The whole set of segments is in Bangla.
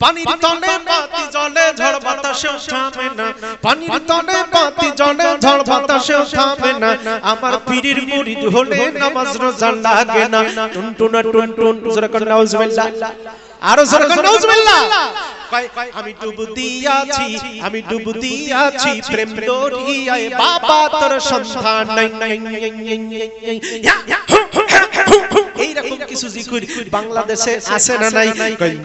পানির তলে বাতি জ্বলে ঝড় বাতাসেও থামে না, পানির তলে বাতি জ্বলে ঝড় বাতাসেও থামে না, আমার পীরের মুরিদ হলে নামাজ রোজা লাগে না। টুনটুনা টুনটুন জোরে করে নাউজুবিল্লাহ, আরো জোরে করে নাউজুবিল্লাহ। আমি ডুব দিয়াছি, আমি ডুব দিয়াছি প্রেম দরিয়ায়, বাবা তোর সন্ধান নাই। এইরকম কিছু জিকির বাংলাদেশে আছে না নাই?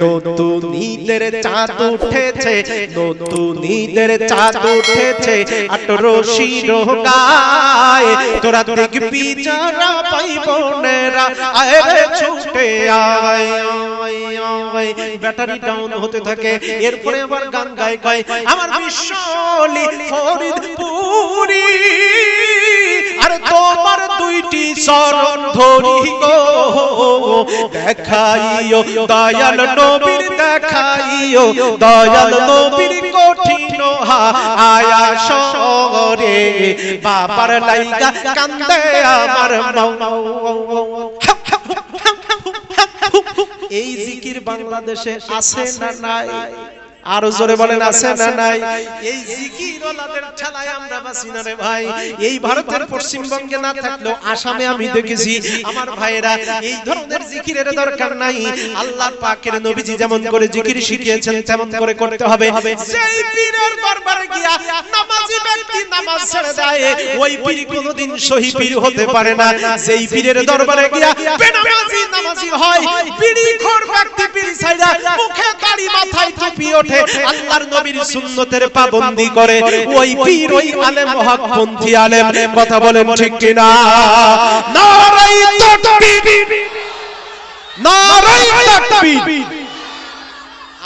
নতুন ঈদের চাঁদ উঠেছে, নতুন ঈদের চাঁদ উঠেছে, 18 শিরোগায় তোরা দেখবি যারা ভাই বোনেরা, আয় রে ছুটে আয়। ব্যাটারি ডাউন হতে থাকে, এরপরে আবার গান গায় কয় আমার বিশ্বলি ফরিদপুরি, আর তোমার দুইটি চরণ ধরি গো, দেখাইও দয়াল নবীর, দেখাইও দয়াল নবীর কঠিন আয়া শহরে, বাবার লাইগা কান্দে আমার মৌ। এই জিকির বাংলাদেশে আছে না নাই? আরো জোরে বলেন আছে না নাই? এই জিকির ওলাদের ঠেলায় আমরা বাঁচি না রে ভাই। এই ভারতের পশ্চিমবঙ্গে না থাকলেও আসামে আমি দেখেছি আমার ভাইরা এই ধরনের জিকিরের দরকার নাই। আল্লাহ পাকের নবীজি যেমন করে জিকির শিখিয়েছেন তেমন করে করতে হবে। যেই পীরের দরবারে গিয়া নামাজি ব্যক্তি নামাজ ছেড়ে দেয়, ওই পীর কোনোদিন সহি পীর হতে পারে না। যেই পীরের দরবারে গিয়া বেনামাজি নামাজি হয়, বিড়িখোর ব্যক্তি পীর ছাইরা মুখে দাড়ি মাথায় টুপি ওঠে, আল্লাহর নবীর সুন্নতের পাবন্দি করে, ওই পীর ওই আলেম হকপন্থী আলেম। কথা বলেন ঠিক কি না? নারায়ে তাকবীর, নারায়ে তাকবীর।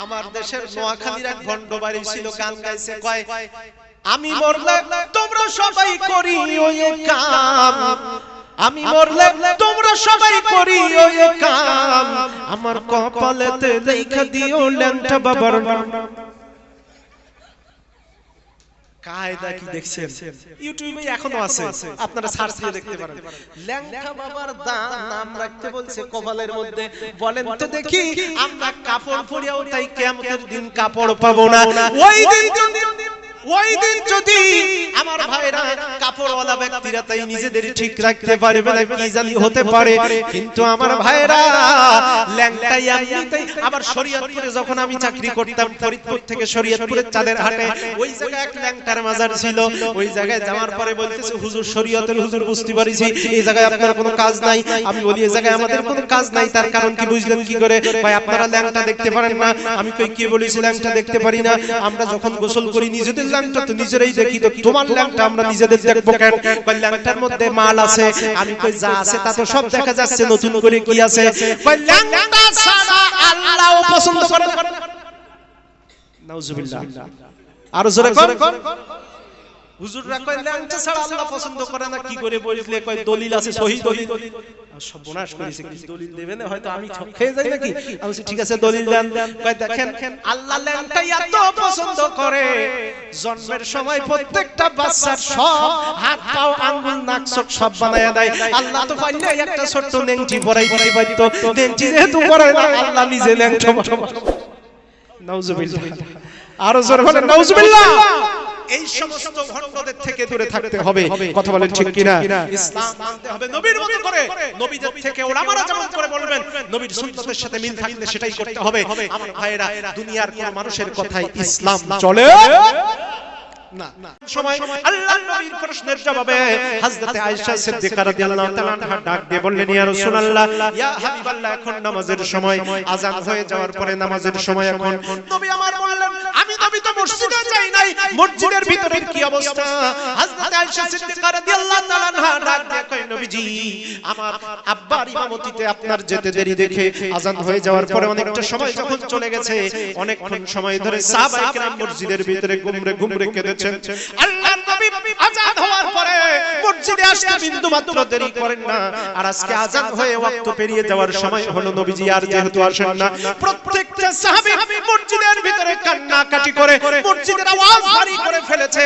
আমার দেশের নোয়াখালীর এক ভণ্ড বাড়ি ছিল, গান গাইছে কয় আমি মরলে তোমরা সবাই করি ওই কাম, আমি মরলে তোমরা সবাই করি ওই কাম, আমার কপালেতে লেখা দিও ল্যাংটা বাবার নাম। কায়দা কি দেখছেন? ইউটিউবে এখনো আছে, আপনারা সার্চ দিয়ে দেখতে পারেন। ল্যাংটা বাবার নাম রাখতে বলছে কপালের মধ্যে। বলেন তো দেখি, আমরা কাপড় পরিয়াও তাই কিয়ামতের দিন কাপড় পাবো না। ওই দিন যদি আমার ভাইরা কাপড়ওয়ালা ব্যক্তিরা তাই নিজেদের ঠিক রাখতে পারবে না, কি জানি হতে পারে। কিন্তু আমার ভাইরা ল্যাংটাই এমনিতেই। আবার শরীয়তপুরে যখন আমি চাকরি করতাম, ফরিদপুর থেকে শরীয়তপুরের চাঁদের হাটে, ওই জায়গায় এক ল্যাংটার মাজার ছিল। ওই জায়গায় যাওয়ার পরে বলতেছে হুজুর, শরীয়তের হুজুর বুঝতে পারিছি এই জায়গায় আপনার কোনো কাজ নাই। আমি বলি এই জায়গায় আমাদের কোনো কাজ নাই, তার কারণ কি বুঝলেন কি করে? ভাই আপনারা ল্যাংটা দেখতে পারেন না। আমি কই কি বলেছি ল্যাংটা দেখতে পারি না? আমরা যখন গোসল করি নিজেদের ল্যাংটা তো নিজেরাই দেখি, তো তোমার ল্যাংটা আমরা নিজেদের দেখবো কেন? কই ল্যাংটার মধ্যে মাল আছে। আমি কই যা আছে তা তো সব দেখা যাচ্ছে, নতুন করে কি আছে? কই ল্যাংটা ছাড়া আল্লাহও পছন্দ করে না। নাউজুবিল্লাহ, আর জোরে কর। হুজুররা কয় ল্যাংটা ছাড়া আল্লাহ পছন্দ করে না, কি করে বললে? কয় দলিল আছে, সহি দলিল। সব বোনাস করেছে, কি দলিল দেবেন? হয়তো আমি ছক খেয়ে যাই নাকি? আমি বলছি ঠিক আছে দলিল দেন। কয় দেখেন আল্লাহ ল্যাংটা এত পছন্দ করে, জন্মের সময় প্রত্যেকটা বাচ্চার সব হাত পাও আঙ্গুল নাক চোখ সব বানায়া দেয়। আল্লাহ তো পাইলে একটা ছোট্ট নেংটি পরাই দিতে পারতো, নেংটি যেহেতু পরায় না, আল্লাহ নিজে ল্যাংটা। নাউজুবিল্লাহ, আরো জোরে বলেন নাউজুবিল্লাহ। এই সমস্ত ভণ্ডদের থেকে দূরে থাকতে হবে। কথা বলেন ঠিক কিনা? ইসলাম মানতে হবে নবীর মতো করে, নবীদের থেকে ওলামারা যেমন করে বলবেন, নবীর সুন্নতের সাথে মিল থাকলে সেটাই করতে হবে। আমার ভাইরা, দুনিয়ার কোন মানুষের কথাই ইসলাম চলে না। সময় আল্লাহর নবীর প্রশ্নের জবাবে হযরতে আয়েশা সিদ্দিকা রাদিয়াল্লাহু তাআলা আনহা ডাক দিয়ে বললেন, ইয়া রাসূলুল্লাহ, ইয়া হাবিবাল্লাহ, এখন নামাজের সময়, আযান হয়ে যাওয়ার পরে নামাজের সময় এখন। নবী আমার বললেন, আমি নবী তো মসজিদে যাই নাই, মসজিদের ভিতরে কি অবস্থা? হযরতে আয়েশা সিদ্দিকা রাদিয়াল্লাহু তাআলা আনহা ডাক দিয়ে কয়, নবীজি, আমার আব্বার ইমামতিতে আপনার যেতে দেরি দেখে আযান হয়ে যাওয়ার পরে অনেকটা সময় যখন চলে গেছে, অনেকক্ষণ সময় ধরে সাহাবায়ে কেরাম মসজিদের ভিতরে ঘুমরে কেঁদেছেন। আল্লাহর নবী আযান হওয়ার পরে মসজিদে আসতে বিন্দু মাত্র দেরি করেন না। আর আজকে আযান হয়ে ওয়াক্ত পেরিয়ে যাওয়ার সময় হলো, নবীজি আর যেহেতু আসেন না, প্রত্যেকটা সাহাবী মসজিদের ভিতরে কান্নাকাটি করে মসজিদের আওয়াজ ভারী করে ফেলেছে।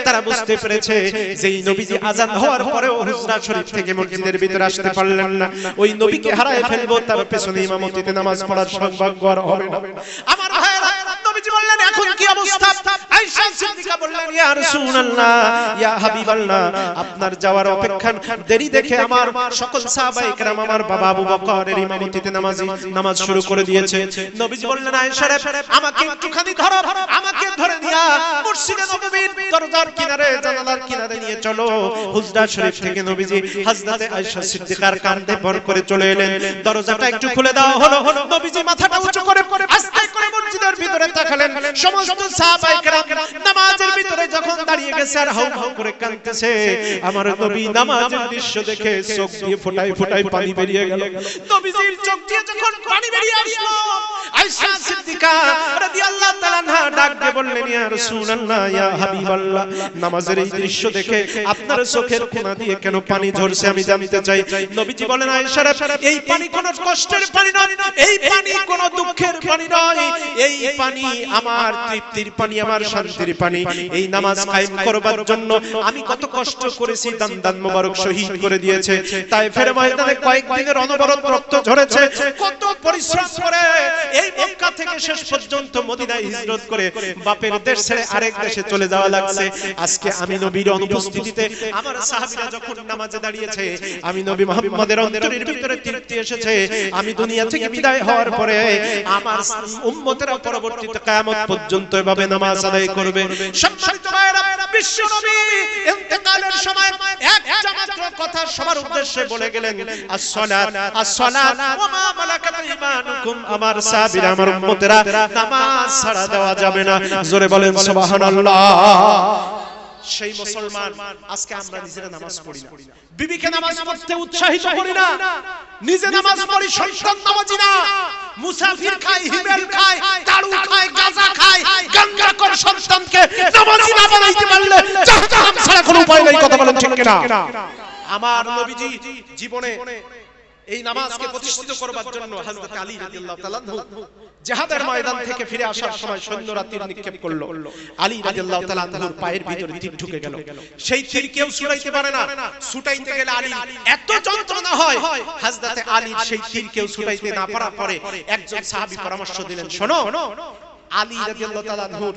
তারা বুঝতে পেরেছে যে এই নবীজি আযান হওয়ার পরেও হুজরা শরীফ থেকে মসজিদের ভিতরে আসতে পারলেন না, ওই নবীকে হারায় ফেলবো, তার পেছনে ইমামতিতে নামাজ পড়ার সৌভাগ্য আর হবে না। আমার ভাইরা, এখন কি অবস্থা? আয়েশা সিদ্দিকা বললেন, ইয়া রাসূলুল্লাহ, ইয়া হাবিবাল্লাহ, আপনার যাওয়ার অপেক্ষা দেরি দেখে আমার সকল সাহাবায়ে কেরাম আমার বাবা আবু বকরের ইমামতিতে নামাজ শুরু করে দিয়েছে। নবীজি বললেন, আয়েশা রে, আমাকে একটুখানি ধরো, আমাকে ধরে দিয়া মসজিদে নববীর দরজার কিনারে, জানালার কিনারে নিয়ে চলো। হুজরা শরীফ থেকে নবীজি হযরতে আয়েশা সিদ্দিকার কাঁধে ভর করে চলে এলেন। দরজাটা একটু খুলে দেওয়া হলো। নবীজি মাথাটা উঁচু করে আস্তে করে মসজিদের ভিতরে তাকালেন। সমস্ত সাহাবায়ে কেরাম নামাজের ভিতরে যখন দাঁড়িয়ে গেছে আর হাউ হাউ করে কাঁদতেছে, আমার নবী নামাজের দৃশ্য দেখে চোখ দিয়ে ফোঁটায় ফোঁটায় পানি বেরিয়ে গেল। নবীজির চোখ দিয়ে যখন পানি বেরিয়ে আসলো, আয়েশা সিদ্দিকা রাদিয়াল্লাহু তাআলা আনহা ডাক দিয়ে বললেন, ইয়া রাসূলুল্লাহ, ইয়া হাবিবাল্লাহ, নামাজের এই দৃশ্য দেখে আপনার চোখের কোণা দিয়ে কেন পানি ঝরছে আমি জানতে চাই। নবীজি বলেন, আয়েশা রে, এই পানি কোনো কষ্টের পানি নয়, এই পানি কোনো দুঃখের পানি নয়, এই পানি আমার তৃপ্তির পানি, আমার শান্তির পানি। এই নামাজ কায়েম করবার জন্য আমি কত কষ্ট করেছি, দান মোবারক শহীদ করে দিয়েছে। তায়েফের ময়দানে কয়েকদিনের অনবরত রক্ত ঝরেছে, কত পরিশ্রম করে এই মক্কা থেকে শেষ পর্যন্ত মদিনায় হিজরত করে বাপের দেশ ছেড়ে আরেক দেশে চলে যাওয়া লাগছে। আজকে আমি নবীর অনুপস্থিতিতে আমার সাহাবীরা যখন নামাজে দাঁড়িয়েছে, আমি নবী মুহাম্মদের অন্তরের ভিতরে তৃপ্তি এসেছে। আমি দুনিয়া থেকে বিদায় হওয়ার পরে আমার উম্মতেরা পরবর্তীতে কিয়ামত পর্যন্ত এভাবে নামাজ আদায় করবে। সম্মানিত ভাইরা, বিশ্ব নবী ইন্তেকালের সময় একটা মাত্র কথা সবার উদ্দেশ্যে বলে গেলেন, as-salat as-salat ওয়া মা মালাকাত ঈমানুকুম। আমার সাহাবীরা, আমার উম্মতেরা, নামাজ ছাড়া দেওয়া যাবে না। জোরে বলেন সুবহানাল্লাহ। সেই মুসলমান আজকে আমরা নিজেরা নামাজ পড়ি না, বিবিকে নামাজ পড়তে উৎসাহিত করি না, নিজে নামাজ পড়ি, সন্তান নামাজি না, মুসাফির খায়, হিমেল খায়, তাড়ু খায়, গাঁজা খায়, গঙ্গা কর সন্তানকে নামাজি না বানাইতে পারলে জাহান্নাম ছাড়া কোনো উপায় নাই। কথা বলেন ঠিক কিনা? আমার নবীজি জীবনে এই নামাজকে প্রতিষ্ঠিত করবার জন্য হযরত আলী রাদিয়াল্লাহু তাআলা জিহাদের ময়দান থেকে ফিরে আসার সময় সৈন্যরা তীর নিক্ষেপ করলো। আলী রাদিয়াল্লাহু তাআলা আনহুর পায়ের ভিতরে তীর ঢুকে গেল। সেই তীর কেউ ছুটাইতে পারে না, ছুটাইতে গেলে আলী এত যন্ত্রণা হয়। হযরত আলীর সেই তীর কেউ ছুটাইতে না পারার পরে একজন সাহাবী পরামর্শ দিলেন, শোনো, আলী রাদিয়াল্লাহু তাআলা আনহুর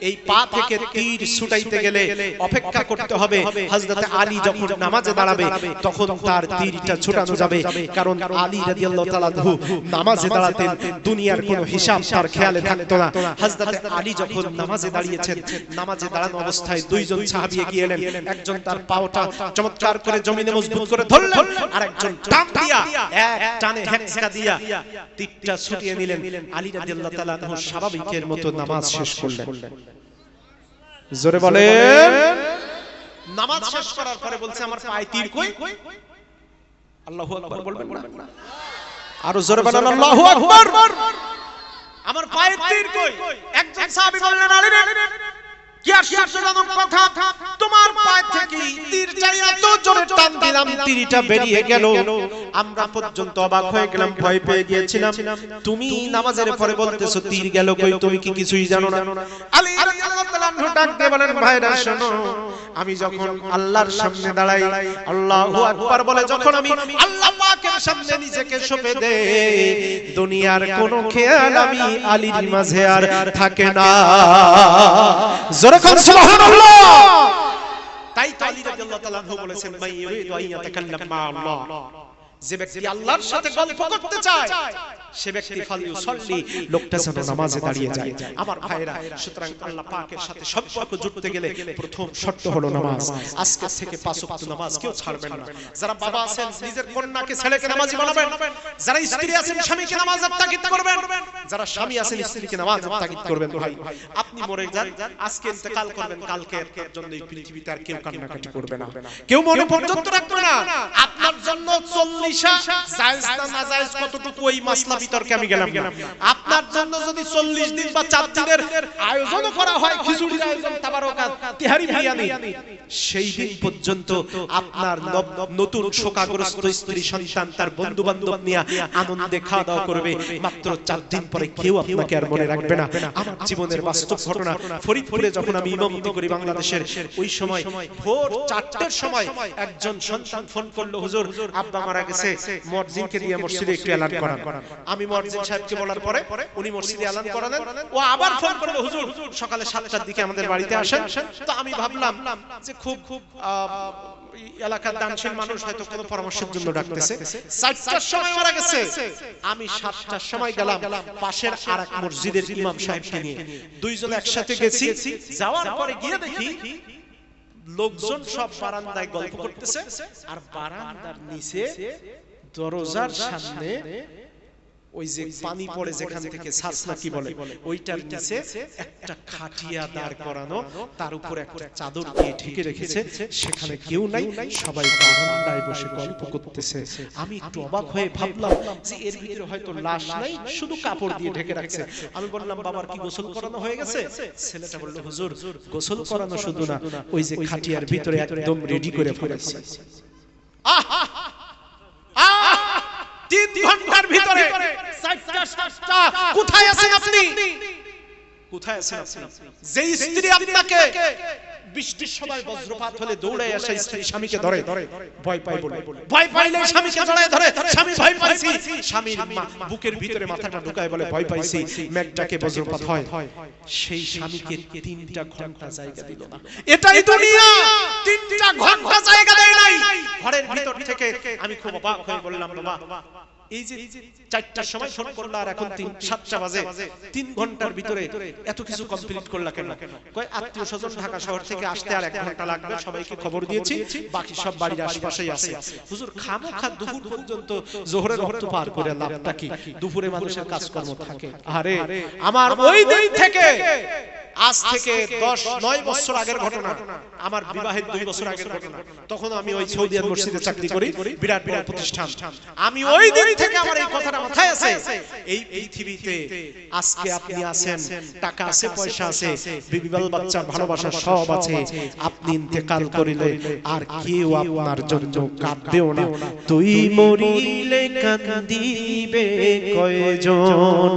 এই পা থেকে তীর ছুটাইতে গেলে অপেক্ষা করতে হবে হযরত আলী যখন নামাজে দাঁড়াবে তখন তার তীরটা ছুটানো যাবে। কারণ আলী রাদিয়াল্লাহু তাআলা আনহু নামাজে দাঁড়াতেন, দুনিয়ার কোনো হিসাব তার খেয়ালে থাকতো না। হযরত আলী যখন নামাজে দাঁড়িয়েছেন, নামাজে দাঁড়ানো অবস্থায় দুইজন সাহাবী এগিয়ে এলেন। একজন তার পাওটা চমৎকার করে জমিনে মজবুত করে ধরলেন, আর একজন টান দিয়া এক টানে হেঁচকা দিয়া তীরটা ছুটিয়ে নিলেন। আলী রাদিয়াল্লাহু তাআলা আনহু স্বাভাবিক মতো নামাজ শেষ করলেন। জোরে বলেন। নামাজ শেষ করার পরে বলছে, আমার পায়ে তীর কই? আল্লাহু আকবার বলবেন না? আরো জোরে বলেন আল্লাহু আকবার। আমার পায়ে তীর কই? একজন সাহাবী বললেন, আলী রে, কি আশ্চর্যজনক কথা, তোমার পায়ে থেকে তীর চাই এত জোরে টান দিলাম, তীরটা বেরিয়ে গেল। আমরা পর্যন্ত অবাক হয়ে গেলাম, ভয় পেয়ে গিয়েছিলাম। তুমি নামাজের পরে বলতেছো তীর গেল কই? তুমি কি কিছুই জানো না? আলী রাদিয়াল্লাহু তাআলা আনহু ডাক দিয়ে বলেন, ভাইরা শোনো, আমি যখন আল্লাহর সামনে দাঁড়াই, আল্লাহু আকবার বলে যখন আমি আল্লাহ পাকের সামনে নিজেকে সঁপে দেই, দুনিয়ার কোনো খেয়াল আমি আলীর মাঝে আর থাকে না। জোরে কোন সুবহানাল্লাহ। তাই তো আলী রাদিয়াল্লাহু তাআলা আনহু বলেছেন, মান ইউরিদু আন ইয়াতাকাল্লাম মা আল্লাহ, যে ব্যক্তি আল্লাহর সাথে গল্প করতে চায় সে ব্যক্তি ফালইউসাল্লি, লোকটা যেন নামাজে দাঁড়িয়ে যায়। আমার ভাইরা, সুতরাং আল্লাহ পাকের সাথে সম্পর্ক জুড়তে গেলে প্রথম শর্ত হলো নামাজ। আজকে থেকে 5 ওয়াক্ত নামাজ কেউ ছাড়বেন না। যারা বাবা আছেন নিজের কন্যাকে ছেলেকে নামাজি বানাবেন, যারা স্ত্রী আছেন স্বামীকে নামাজের তাগিদ করবেন, যারা স্বামী আছেন স্ত্রীকে নামাজের তাগিদ করবেন। ভাই, আপনি মরে যান, আজকে ইন্তেকাল করবেন, কালকে এর জন্য এই পৃথিবীতে আর কেউ কান্নাকাটি করবে না, কেউ মনে পর্যন্ত রাখবে না। আপনার জন্য 40 জায়েজ না নাজায়েজ কতটুকু ওই মাসলা বিতর্কে আমি গেলাম না। আপনার জন্য যদি 40 দিন বা 4 দিনের আয়োজন করা হয়, খিচুড়ির আয়োজন, তাবারকাত, তিহারি বিরিয়ানি, সেই দিন পর্যন্ত আপনার নতুন শোকাগ্রস্ত স্ত্রী সন্তান তার বন্ধু বান্ধব নিয়ে আনন্দে খাওয়া দাওয়া করবে। মাত্র 4 দিন পরে কেউ আপনাকে আর মনে রাখবে না। আমার জীবনের বাস্তব ঘটনা। ফরিদপুরে যখন আমি ইমামতি করি বাংলাদেশের, ওই সময় ভোর 4টার সময় একজন সন্তান ফোন করলো, হুজুর আব্বা মারা গেছে, মুয়াজ্জিনকে দিয়ে মসজিদে একটু এলান করান। আমি মুয়াজ্জিন সাহেবকে বলার পরে উনি মসজিদে এলান করালেন। ও আবার ফোন করলো, হুজুর সকালে 7টার দিকে আমাদের বাড়িতে আসেন। তো আমি ভাবলাম যে খুব এলাকার দানশীল মানুষ, হয়তো কোনো পরামর্শের জন্য ডাকতেছে। 4টার সময় মারা গেছে। আমি 7টার সময় গেলাম পাশের আরেক মসজিদের ইমাম সাহেবকে নিয়ে, দুইজন একসাথে গেছি। যাওয়ার পরে গিয়ে দেখি লোকজন সব বারান্দায় গল্প করতেছে, আর বারান্দার নিচে দরজার সামনে ওই যে পানি পড়ে যেখান থেকে ছাছনা কি বলে, ওইটার নিচে একটা খাটিয়া দাঁড় করানো, তার উপর একটা চাদর দিয়ে ঢেকে রেখেছে। সেখানে কেউ নাই, সবাই বারান্দায় বসে গল্প করতেছে। আমি একটু অবাক হয়ে ভাবলাম যে এর ভিতরে হয়তো লাশ নাই, শুধু কাপড় দিয়ে ঢেকে রাখছে। আমি বললাম, বাবার কি গোসল করানো হয়ে গেছে? ছেলেটা বলল, হুজুর গোসল করানো শুধু না, ওই যে খাটিয়ার ভিতরে একদম রেডি করে ফেলেছে। 3 ঘন্টার ভিতরে 4টা 7টা। কোথায় আছেন আপনি? কোথায় আছেন আপনি? যে স্ত্রী আপনাকে বৃষ্টির সময় বজ্রপাত হলে দৌড়ে আসে স্ত্রী স্বামীকে ধরে, ভয় পায় বলে, ভয় পাইলে স্বামীকে জড়ায় ধরে, স্বামী ভয় পাইছি, স্বামীর বুকের ভিতরে মাথাটা ঢুকায় বলে ভয় পাইছি, মেঘটাকে বজ্রপাত হয়। সেই স্বামীকে 3টা ঘন্টা জায়গা দিল না। এটাই দুনিয়া, 3টা ঘন্টা জায়গা দেয় নাই। ঘরের ভিতর থেকে আমি খুব অবাক হয়ে বললাম, বাবা এই যে 4টার সময় ফোন করলো আর এখন 7টা বাজে, 3 ঘন্টার ভিতরে এত কিছু কমপ্লিট করলা কেন? কয় আত্মীয় স্বজন ঢাকা শহর থেকে আসতে আর 1 ঘন্টা লাগবে, সবাইকে খবর দিয়েছি, বাকি সব বাড়ির আশেপাশেই আছে। হুজুর খামোখা দুপুর পর্যন্ত জোহরের রক্ত পার করে লাভটা কি? দুপুরে মানুষের কাজকর্ম থাকে। আরে আমার ওই দিন থেকে, আজ থেকে 10-9 বছর আগের ঘটনা, আমার বিবাহের 2 বছর আগের ঘটনা। তখন আমি ওই সৌদি আরব মসজিদে চাকরি করি, বিরাট বিরাট প্রতিষ্ঠান। আমি ওই দিন থেকে আমার এই কথাটা মাথায় আছে, এই পৃথিবীতে আজকে আপনি আছেন, টাকা আছে, পয়সা আছে, বিবি বাল বাচ্চা ভালোবাসা সব আছে, আপনি ইন্তেকাল করিলে আর কেউ আপনার জন্য কাঁদবেও না। তুই মরিলে কাঁদিবে কয়জন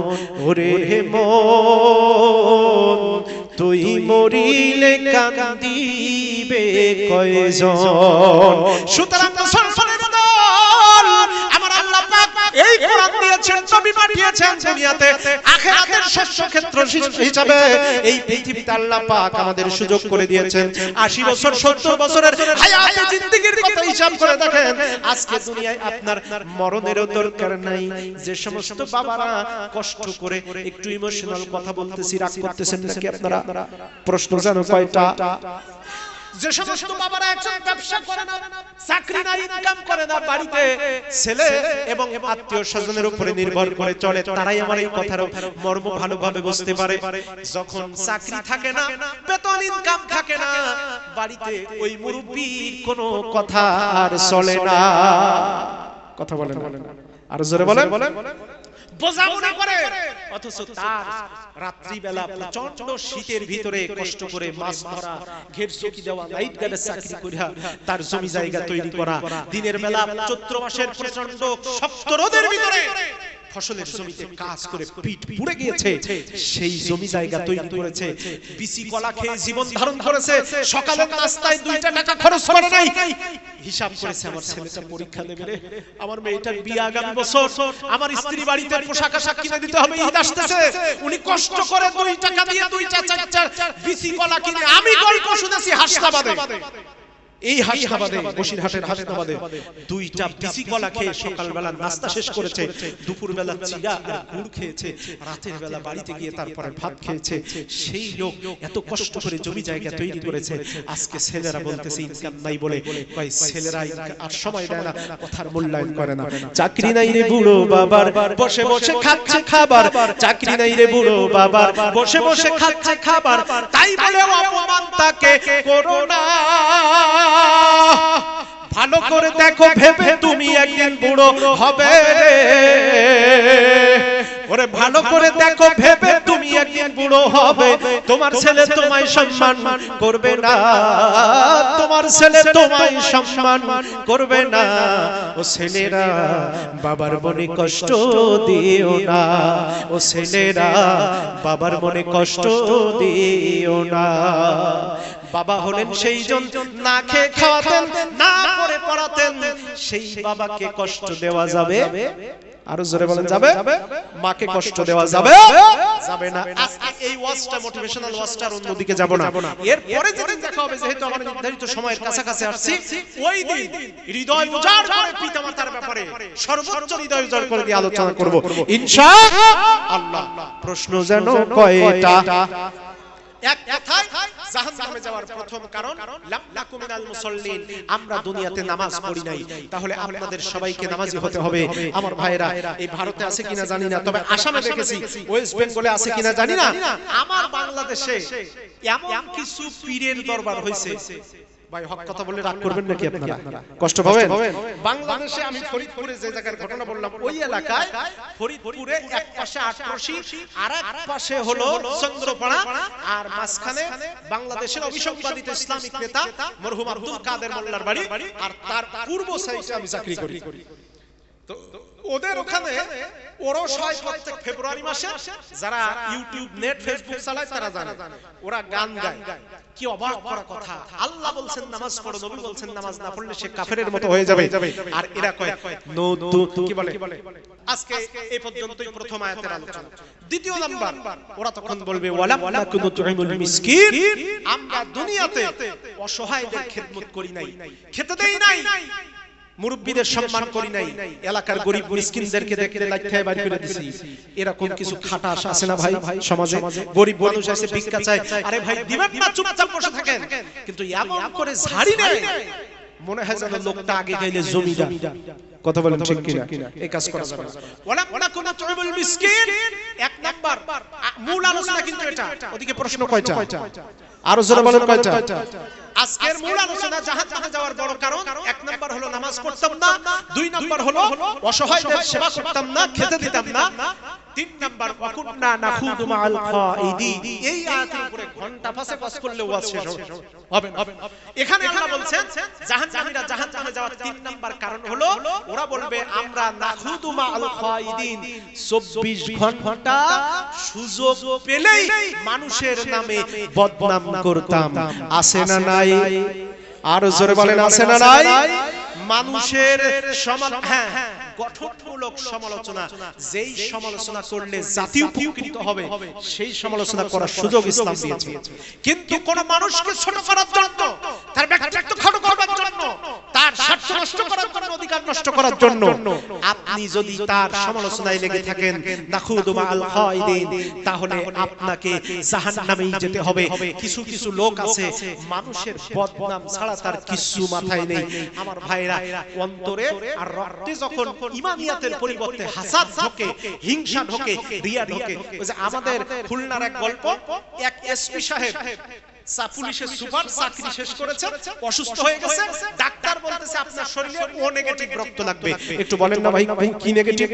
ওরে মন, তুই মরিলে কাঁদিবে কয়জন। সুতরাং মুসলমানের দল, আমার আল্লাহ পাক এই কোরআন দিয়েছেন, নবী পাঠিয়েছেন দুনিয়াতে আখিরাতের শস্য ক্ষেত্র হিসাবে। এই পৃথিবীতে আল্লাহ পাক আমাদের সুযোগ করে দিয়েছেন 80 বছর 70 বছরের হায়াতে জিন্দেগির কথা হিসাব করে দেখেন, আজকে দুনিয়ায় আপনার মরণেরও দরকার নাই। যে সমস্ত বাবারা কষ্ট করে, একটু ইমোশনাল কথা বলতেছি, রাগ করতেছেন নাকি আপনারা? প্রশ্ন জানো কয়টা? যে সমস্ত বাবারা একজন ব্যবসা করে না, চাকরি না, ইনকাম করে না, বাড়িতে ছেলে এবং আত্মীয় স্বজনের উপরে নির্ভর করে চলে, তারাই আমার এই কথার মর্ম ভালোভাবে বুঝতে পারে। যখন চাকরি থাকে না, বেতন ইনকাম থাকে না, বাড়িতে ওই মুরব্বির কোনো কথা আর চলে না। কথা বলেন, আর জোরে বলেন। বোঝা মনে করে, অথচ তার রাত্রিবেলা প্রচন্ড শীতের ভিতরে কষ্ট করে মাছ ধরা, ঘের চকি দেওয়া, লাইট গার্ডের চাকরি করা, তার জমি জায়গা তৈরি করা, দিনের বেলা চৈত্র মাসের প্রচন্ড শক্ত রোদের ভিতরে ফসলের জমিতে কাজ করে পিঠ পুড়ে গিয়েছে, সেই জমি জায়গা তৈরি করেছে, বিসি কলা খেয়ে জীবন ধারণ করেছে, সকালের নাস্তায় 2টা টাকা খরচ করে নাই। হিসাব করেছে, আমার ছেলেটা পরীক্ষা দেবে রে, আমার মেয়েটার বিয়ে আগামী বছর, আমার স্ত্রী বাড়িতে পোশাক আশাক কিনে দিতে হবে, ঈদ আসতেছে। উনি কষ্ট করে 2 টাকা দিয়ে 2টা 4টা বিসি কলা কিনে, আমি গল্প শুনেছি হাসনাবাদে, এই হাসনাবাদে, বসিরহাটের হাসনাবাদে 2টা বিসি কলা খেয়ে সকালবেলা নাস্তা শেষ করেছে, দুপুরবেলা চিড়া আর গুড় খেয়েছে, রাতের বেলা বাড়িতে গিয়ে তারপরে ভাত খেয়েছে। সেই লোক এত কষ্ট করে জমি জায়গা তৈরি করেছে। আজকে ছেলেরা বলতেছে ইনকাম নাই বলে, কই ছেলেরা আর সময় দেয় না, কথার মূল্যায়ন করে না। চাকরি নাই রে বুড়ো বাবার, বসে বসে খাচ্ছে খাবার, চাকরি নাই রে বুড়ো বাবার, বসে বসে খাচ্ছে খাবার, তাই বলে অপমান তাকে করো না। ভালো করে দেখো ভেবে, তুমি একদিন বুড়ো হবে রে, ওরে ভালো করে দেখো ভেবে, তুমি একদিন বুড়ো হবে, তোমার ছেলে তোমায় সম্মান করবে না, তোমার ছেলে তোমায় সম্মান করবে না। ও ছেলেরা বাবার মনে কষ্ট দিও না, ও ছেলেরা বাবার মনে কষ্ট দিও না। বাবা হলেন সেই জন না খেয়ে খাওয়াতেন, না করে পড়াতেন, সেই বাবাকে কষ্ট দেওয়া যাবে? আরো জোরে বলেন যাবে? মাকে কষ্ট দেওয়া যাবে? যাবে না। আজকে এই ওয়াজটা মোটিভেশনাল ওয়াজটার অন্যদিকে যাব না। এর পরে যেদিন দেখা হবে, যেহেতু আমরা নির্ধারিত সময়ের কাছাকাছি আসছি, ওই দিন হৃদয় উজাড় করে পিতামাতার ব্যাপারে সর্বোচ্চ হৃদয় উজাড় করে দিয়ে আলোচনা করব ইনশাআল্লাহ। প্রশ্ন যেন কয়টা? এক কথায় জাহান্নামে যাওয়ার প্রথম কারণ লাম নাকু মিনাল মুসাল্লিন, আমরা দুনিয়াতে নামাজ পড়ি নাই। তাহলে আপনাদের সবাইকে নামাজি হতে হবে। আমার ভাইরা, এই ভারতে আছে কিনা জানি না, তবে আসামে দেখেছি, ওয়েস্ট বেঙ্গলে আছে কিনা জানি না, আমার বাংলাদেশে এমন কিছু পীরের দরবার হয়েছে। ভাই হক কথা বলে রাগ করবেন নাকি আপনারা? কষ্ট পাবেন? বাংলাদেশে আমি ফরিদপুরে যে জায়গার ঘটনা বললাম, ওই এলাকায় ফরিদপুরে এক পাশে আটরশি আর এক পাশে হলো চন্দ্রপাড়া, আর মাঝখানে বাংলাদেশের অভিসংবাদিত ইসলামিক নেতা মরহুম আব্দুল কাদের মোল্লার বাড়ি, আর তার পূর্ব সাইডে আমি চাকরি করি। তো ওদের ওখানে ওরস হয় প্রত্যেক ফেব্রুয়ারি মাসে। যারা ইউটিউব নেট ফেসবুক চালায় তারা জানে, ওরা গান গায়। কি অবাক করা কথা! আল্লাহ বলছেন নামাজ পড়ো, নবী বলছেন নামাজ না পড়লে সে কাফেরের মতো হয়ে যাবে, আর এরা কয় কি বলে? আজকে এই পর্যন্তই প্রথম আয়াতের আলোচনা। দ্বিতীয় নাম্বার, ওরা তখন বলবে ওয়ালাম নাকুনু তুইমুল মিসকিন, আমরা দুনিয়াতে অসহায়দের খেদমত করি নাই, খেতে দেই নাই, মুরব্বিদের সম্মান করি নাই, এলাকার গরিব মিসকিনদেরকে দেখতে লাইঠায় বাড়ি করে দিছি। এরকম কিছু খাটাস আছে না ভাই সমাজে? গরিব মানুষ আছে, ভিক্ষা চায়, আরে ভাই দিবেন না, চুপচাপ বসে থাকেন। কিন্তু এমন করে ঝাড়ি নেয়, মনে হয় যেন লোকটা আগে গেলে জমিদার। কথা বলেন ঠিক কিনা? এই কাজ করা যাবে না। ওয়ালা নাকুনু তুইমুল মিসকিন এক নাম্বার মূল আলোচনা, কিন্তু এটা ওদিকে প্রশ্ন কয়টা? আরো জোরে বলেন কয়টা? আজকের মূল আলোচনা জাহান্নামে যাওয়ার বড় কারণ, এক নাম্বার হলো নামাজ পড়তাম না, দুই নাম্বার হলো অসহায়দের সেবা করতাম না, খেতে দিতাম না, তিন নাম্বার ওয়াকুন্না নাখুদু মাআল খাইদিন। এই আয়াতের উপরে ঘন্টা পাঁচে পাস করলে ওয়াজ শেষ হবে না। এখানে আল্লাহ বলছেন জাহান্নামীরা জাহান্নামে যাওয়ার তিন নাম্বার কারণ হলো ওরা বলবে আমরা নাখুদু মাআল খাইদিন, 24 ঘন্টা সুযোগ পেলেই মানুষের নামে বদনাম করতাম। আছে না নাই? আর জোরে বলেন আছে না নাই? মানুষের গঠনমূলক সমালোচনা, যেই সমালোচনা করলে জাতি উপকৃত হবে, সেই সমালোচনা করার সুযোগ ইসলাম দিয়েছে। কিন্তু কোন মানুষকে ছোট করার জন্য, তার ব্যক্তিত্ব খাটো করার জন্য, তার স্বার্থ নষ্ট করার জন্য, অধিকার নষ্ট করার জন্য আপনি যদি তার সমালোচনায় লেগে থাকেন, নাখুদু মাআল খাইদিন, তাহলে আপনাকে জাহান্নামেই যেতে হবে। কিছু কিছু লোক আছে মানুষের বদনাম ছাড়া তার কিছু মাথায় নেই। আমার ভাইরা, অন্তরে আর রক্তে যখন ইমানিয়াতের পরিবর্তে হাসাদ ঢোকে, হিংসা ঢোকে, রিয়া ঢোকে। ওই যে আমাদের খুলনার এক গল্প, এক এসপি সাহেব পুলিশের সুপার চাকরি শেষ করেছে, অসুস্থ হয়ে গেছে, ডাক্তার বলতেছে আপনার শরীরে ও নেগেটিভ রক্ত লাগবে। একটু বলেন না ভাই, কি নেগেটিভ?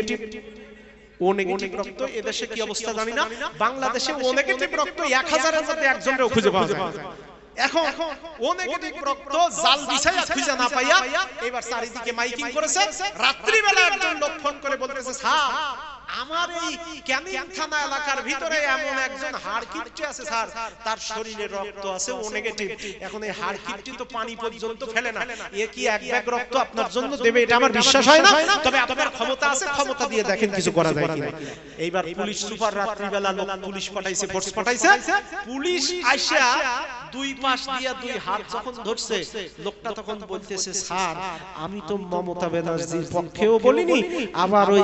ও নেগেটিভ রক্ত এদেশে কি অবস্থা জানি না, বাংলাদেশে ও নেগেটিভ রক্ত 1000-এর মধ্যে একজনেরও খুঁজে পাওয়া যায় না। এখন ও নেগেটিভ রক্ত জাল বিছায়া খুঁজে না পাইয়া এবার চারিদিকে মাইকিং করেছে। রাত্রি বেলা একজন লোক ফোন করে বলতেছে, স্যার আমার এই ক্যানিং থানা এলাকার ভিতরে এমন একজন হাড় কিপটে আছে স্যার, তার শরীরে রক্ত আছে ও নেগেটিভ। এখন এই হাড় কিপটে তো পানি পর্যন্ত ফেলে না, এ কি এক ব্যাগ রক্ত আপনার জন্য দেবে? এটা আমার বিশ্বাস হয় না, তবে আপনার ক্ষমতা আছে, ক্ষমতা দিয়ে দেখেন কিছু করা যায় কিনা। এইবার পুলিশ সুপার রাত্রি বেলা লোক পুলিশ পাঠাইছে, ফোর্স পাঠাইছে, পুলিশ আইসা দুই পাশ দিয়া দুই হাত যখন ধরছে, লোকটা তখন বলতেছে, স্যার আমি তো মমতা ব্যানার্জির পক্ষেও বলিনি, আবার ওই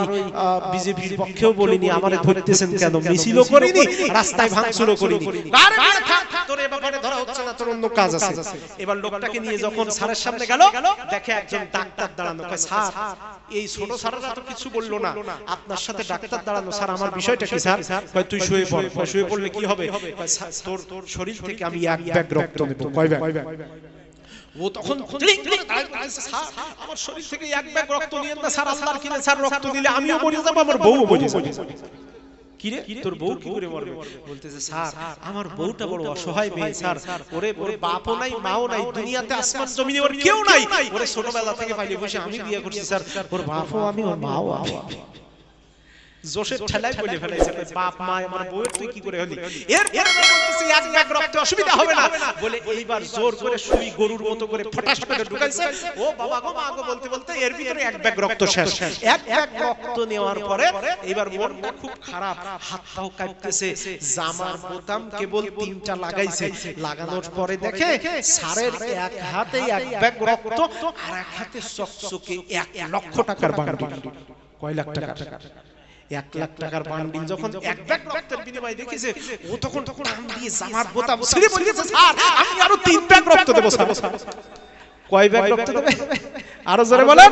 বিজেপির পক্ষেও বলিনি, আমারে ধরতেছেন কেন? মিছিলও করিনি, রাস্তায় ভাঙচুরও করিনি। তোর এ ব্যাপারে ধরা হচ্ছে না, তোর অন্য কাজ আছে। এবার লোকটাকে নিয়ে যখন স্যারের সামনে গেল, দেখে একজন ডাক্তার দাঁড়ানো। কয়, স্যার এই ছোট স্যাররা তো কিছু বললো না, আপনার সাথে ডাক্তার দাঁড়ানো, স্যার আমার বিষয়টা কি স্যার? কয় তুই শুয়ে পড়। শুয়ে পড়লে কি হবে? তোর শরীর থেকে আমি এক ব্যাগ রক্ত নেব। কয় ব্যাগ? ও তখন স্যার আমার শরীর থেকে এক ব্যাগ রক্ত নিয়েন না স্যার, আল্লাহর কিনে স্যার রক্ত দিলে আমিও মরে যাবো, আমার বউও মরে যাবে। কি রে তোর বউ কি করে মরবে? বলতেছে স্যার আমার বউটা বড় অসহায় মেয়ে স্যার, ওরে বাপও নাই মাও নাই, দুনিয়াতে আসমান জমিনে ওর কেউ নাই, ওরে ছোটবেলা থেকে পাইলে বসে আমি বিয়ে করছি স্যার, ওর বাপও আমি ওর মাও আমি। জোশের ঠেলায় বলে ফেলাইছে বাপ মা আমার বউয়ের তুই কি করে হলি? এরপরে বলতেছে এক ব্যাগ রক্তে অসুবিধা হবে না বলে এইবার জোর করে সুই গরুর মতো করে ফটাস করে ঢুকাইছে। ও বাবা গো মা গো বলতে বলতে এর ভিতরে এক ব্যাগ রক্ত শেষ। এক ব্যাগ রক্ত নেওয়ার পরে এইবার মনটা খুব খারাপ, হাত পাও কাঁপতেছে, জামার বোতাম কেবল 3টা লাগাইছে, লাগানোর পরে দেখে সারের এক হাতে এক ব্যাগ রক্ত আর এক হাতে চকচকে 1 লক্ষ টাকার বান্ডিল। কয় লাখ টাকা? 1 লাখ টাকার বান্ডিল যখন এক ব্যাগ রক্তের বিনিময়ে দেখেছে, ও তখন টান দিয়ে জামার বোতাম ছিঁড়ে বলেছে স্যার আমি আরো 3 ব্যাগ রক্ত দেব স্যার। কয় ব্যাগ রক্ত দেবে? আরো জোরে বলে।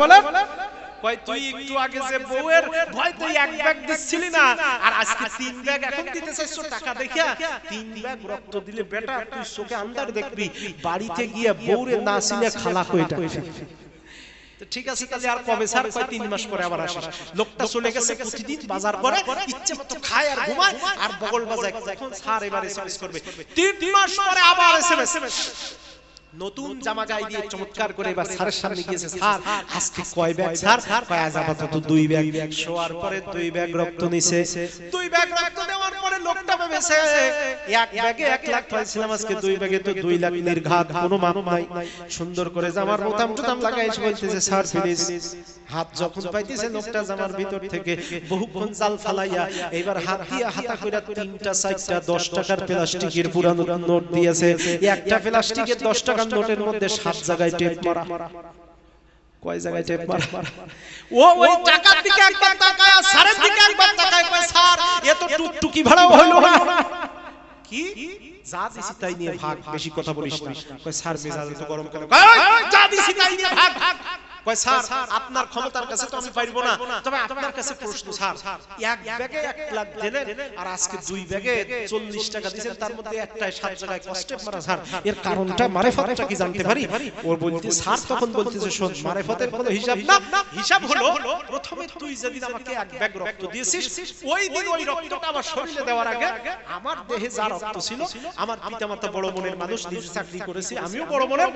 কয় তুই একটু আগে যে বউয়ের ভয় তুই 1 ব্যাগ দিছিলি না, আর আজকে 3 ব্যাগ এখন দিতে চাইছো টাকা দেখিয়া? 3 ব্যাগ রক্ত দিলে বেটা তুই চোখে আন্দার দেখবি, বাড়িতে গিয়ে বউরে না ছিনে খালা কইটা। ঠিক আছে তাহলে আর কবে স্যার? কয় 3 মাস পরে আবার আসিস। লোকটা চলে গেছে, প্রতিদিন বাজার করে ইচ্ছে মতো খায় আর ঘুমায় আর বগল বাজায়, এখন স্যার এবারে এসএমএস করবে। 3 মাস পরে আবার এসএমএস, নতুন জামা গায়ে দিয়ে চমৎকার করে এবার স্যারের সামনে গিয়েছে, স্যার আজকে কয় ব্যাগ স্যার? কয় আজ আপাতত 2 ব্যাগ। শোয়ার পরে 2 ব্যাগ রক্ত নিছে। 2 ব্যাগ রক্ত দেওয়ার পরে লোকটা ভেবেছে 1 ব্যাগে 1 লাখ পাইছিলাম, আজকে 2 ব্যাগে তো 2 লাখ, নির্ঘাত কোনো মাপ নাই। সুন্দর করে জামার বোতাম টুতাম লাগাই এসে বলতেছে স্যার প্লিজ। হাত যখন পাইতেছে লোকটা জামার ভিতর থেকে বহুক্ষণ জাল ফালাইয়া এইবার হাত দিয়ে হাতা কইরা 3টা 4টা 10 টাকার প্লাস্টিকের পুরানো নোট দিয়েছে। একটা প্লাস্টিকের 10 টাকার নোটের মধ্যে 7 জায়গায় টেপ মারা। কয় জায়গায় টেপ মারা? ও ওই টাকার দিকে একবার তাকায় আর স্যারের দিকে একবার তাকায়, কয় স্যার এত টুকটুকি ভাড়াও হলো না। কি যা দিছি তাই নিয়ে ভাগ, বেশি কথা বলিস না। কয় স্যার মেজাজ তো গরম কেন? কয় যা দিছি তাই নিয়ে ভাগ। কয় স্যার আপনার ক্ষমতার কাছে তো আমি পারবো না, তবে আপনার কাছে প্রশ্ন স্যার, 1 ব্যাগে 1 লাখ দিলেন আর আজকে 2 ব্যাগে 40 টাকা দিবেন, তার মধ্যে একটাই 7 জায়গায় কষ্টে মারা স্যার, এর কারণটা মারিফতটা কি জানতে পারি? ওর বলতে স্যার তখন বলতেছে শোন মারিফতের কোনো হিসাব না, হিসাব হলো প্রথমে তুই যেদিন আমাকে 1 ব্যাগ রক্ত দিয়েছিস ওই দিন ওই রক্তটা আমার শরীরে দেওয়ার আগে আমার দেহে যা রক্ত ছিল, আমার পিতামাতা বড় মনের মানুষ, নিজে চাকরি করেছি, আমিও বড় মনের,